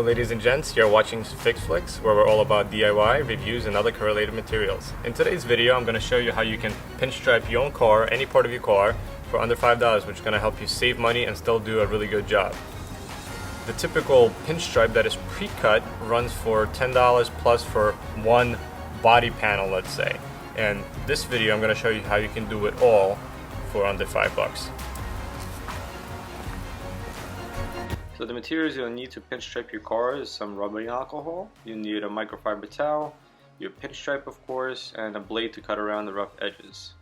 ladies and gents, you're watching Fix Flicks, where we're all about DIY, reviews, and other correlated materials. In today's video, I'm going to show you how you can pinstripe your own car, any part of your car, for under $5, which is going to help you save money and still do a really good job. The typical pinstripe that is pre-cut runs for $10 plus for one body panel, let's say. And this video, I'm going to show you how you can do it all for under $5. So the materials you'll need to pinstripe your car is some rubbing alcohol, you need a microfiber towel, your pinstripe of course, and a blade to cut around the rough edges.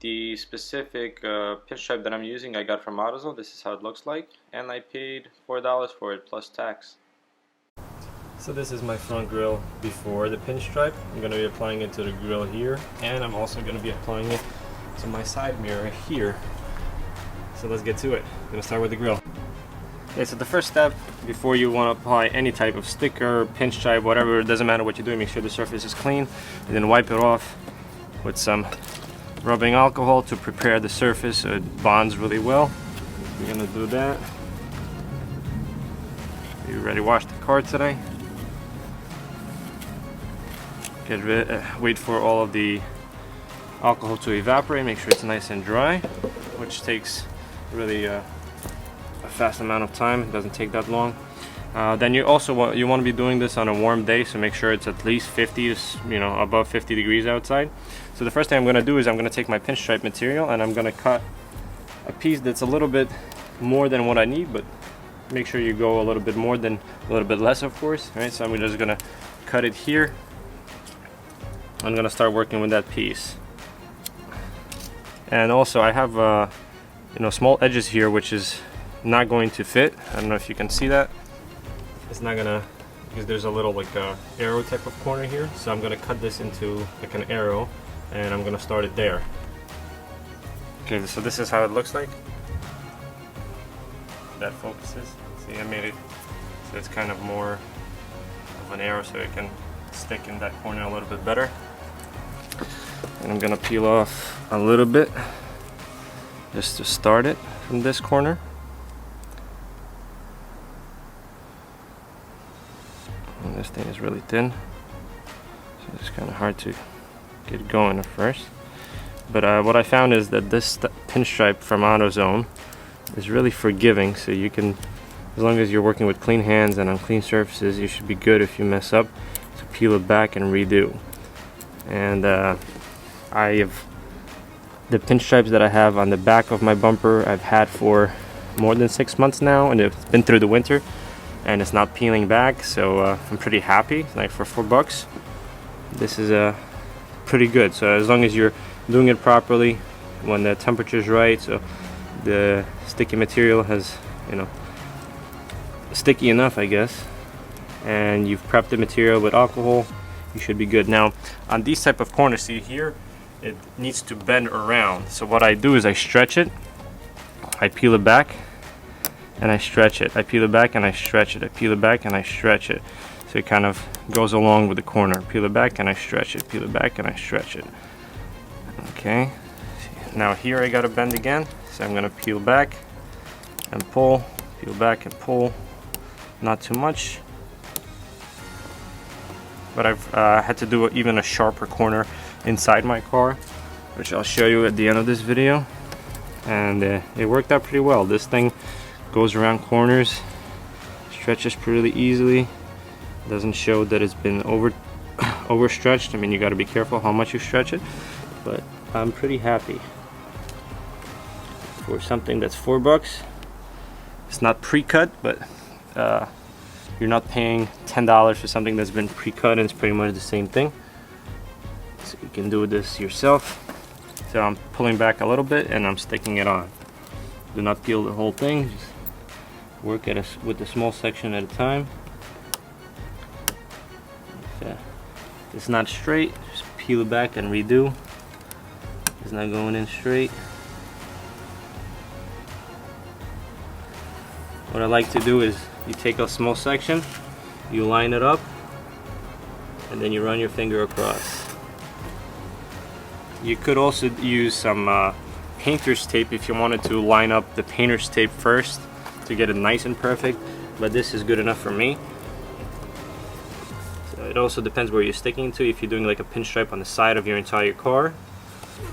The specific pinstripe that I'm using I got from AutoZone. This is how it looks like, and I paid $4 for it plus tax. So this is my front grille before the pinstripe. I'm going to be applying it to the grille here, and I'm also going to be applying it to my side mirror here. So let's get to it. I'm going to start with the grille. Okay, so the first step before you want to apply any type of sticker, pinstripe, whatever, it doesn't matter what you're doing, make sure the surface is clean, and then wipe it off with some rubbing alcohol to prepare the surface so it bonds really well. We're going to do that. You ready to wash the car today? Wait for all of the alcohol to evaporate, make sure it's nice and dry, which takes really a fast amount of time. It doesn't take that long. Then you also want to be doing this on a warm day, so make sure it's at least 50, above 50 degrees outside. So the first thing I'm going to do is I'm going to take my pinstripe material and I'm going to cut a piece that's a little bit more than what I need, but make sure you go a little bit more than a little bit less, of course. All right, so I'm just going to cut it here. I'm going to start working with that piece. And also I have small edges here which is not going to fit. I don't know if you can see that. It's not gonna, because there's a little arrow type of corner here, so I'm gonna cut this into like an arrow and I'm gonna start it there. Okay, so this is how it looks like. That focuses. See, I made it so it's kind of more of an arrow so it can stick in that corner a little bit better. And I'm gonna peel off a little bit just to start it from this corner. And this thing is really thin, so it's kind of hard to get going at first. But what I found is that this pinstripe from AutoZone is really forgiving, so you can, as long as you're working with clean hands and on clean surfaces, you should be good if you mess up to peel it back and redo. And the pinstripes that I have on the back of my bumper I've had for more than 6 months now, and it's been through the winter and it's not peeling back, so I'm pretty happy. Like for $4 this is pretty good. So as long as you're doing it properly when the temperature is right, so the sticky material has sticky enough, I guess, and you've prepped the material with alcohol, you should be good. Now on these type of corners, see here, it needs to bend around. So what I do is I stretch it, I peel it back, and I stretch it. I peel it back and I stretch it. I peel it back and I stretch it. So it kind of goes along with the corner. Peel it back and I stretch it. Peel it back and I stretch it. Okay. Now here I gotta bend again. So I'm gonna peel back and pull. Peel back and pull. Not too much. But I've had to do even a sharper corner inside my car, which I'll show you at the end of this video. And it worked out pretty well. This thing goes around corners, stretches pretty easily, doesn't show that it's been overstretched. I mean, you got to be careful how much you stretch it, but I'm pretty happy for something that's $4. It's not pre-cut, but you're not paying $10 for something that's been pre-cut, and it's pretty much the same thing. So you can do this yourself. So I'm pulling back a little bit and I'm sticking it on. Do not peel the whole thing, just work with a small section at a time. If it's not straight, just peel it back and redo. It's not going in straight. What I like to do is you take a small section, you line it up, and then you run your finger across. You could also use some painter's tape if you wanted to line up the painter's tape first to get it nice and perfect, but this is good enough for me. It also depends where you're sticking to. If you're doing like a pinstripe on the side of your entire car,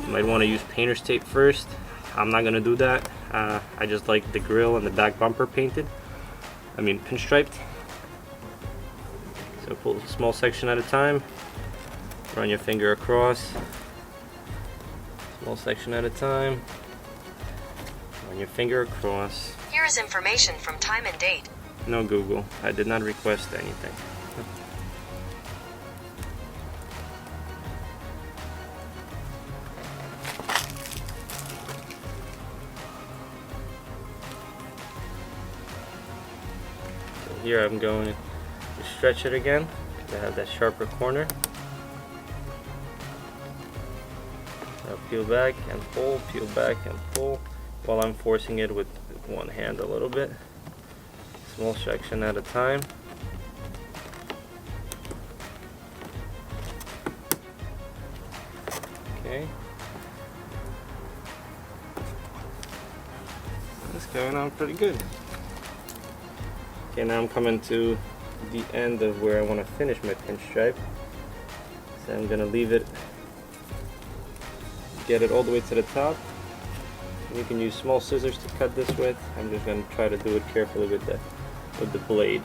you might want to use painter's tape first. I'm not gonna do that. I just like the grill and the back bumper painted. I mean pinstriped. So pull a small section at a time. Run your finger across. Small section at a time. Run your finger across. Here is information from time and date. No Google. I did not request anything. Here I'm going to stretch it again to have that sharper corner. Now peel back and pull, peel back and pull, while I'm forcing it with one hand a little bit. Small section at a time. Okay. That's going on pretty good. Okay, now I'm coming to the end of where I want to finish my pinstripe. So I'm going to leave it, get it all the way to the top. You can use small scissors to cut this with. I'm just going to try to do it carefully with the blade.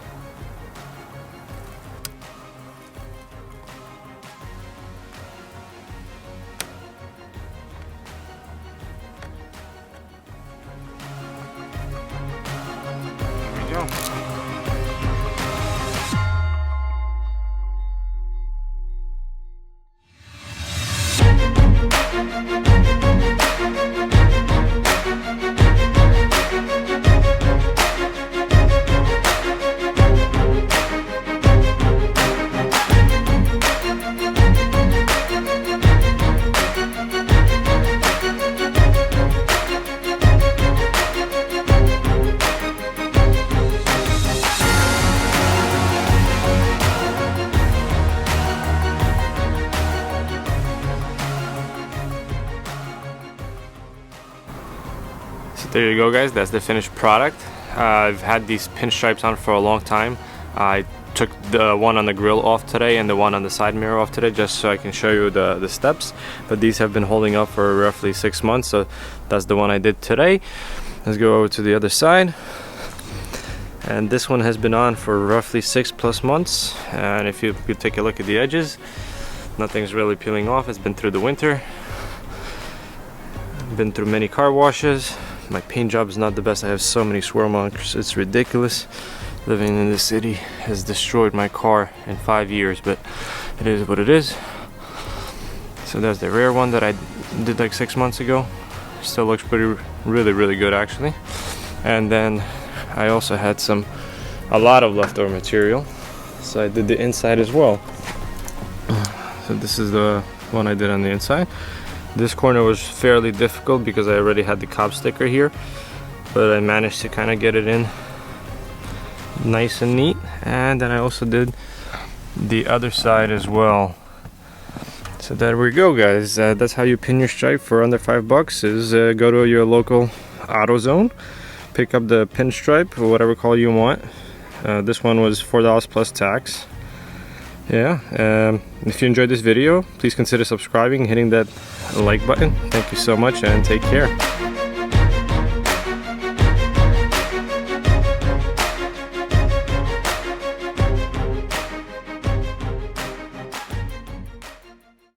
There we go. There you go, guys, that's the finished product. I've had these pinstripes on for a long time. I took the one on the grill off today and the one on the side mirror off today just so I can show you the steps, but these have been holding up for roughly 6 months, so that's the one I did today. Let's go over to the other side, and this one has been on for roughly 6+ months, and if you take a look at the edges, nothing's really peeling off. It's been through the winter, been through many car washes. My paint job is not the best. I have so many swirl marks, it's ridiculous. Living in this city has destroyed my car in 5 years, but it is what it is. So there's the rear one that I did like 6 months ago. Still looks really good actually. And then I also had a lot of leftover material, so I did the inside as well. So this is the one I did on the inside. This corner was fairly difficult because I already had the cop sticker here, but I managed to kind of get it in nice and neat. And then I also did the other side as well. So there we go, guys. That's how you pin your stripe for under $5. Is go to your local AutoZone, pick up the pinstripe or whatever color you want. This one was $4 plus tax. Yeah, if you enjoyed this video, please consider subscribing and hitting that like button. Thank you so much and take care.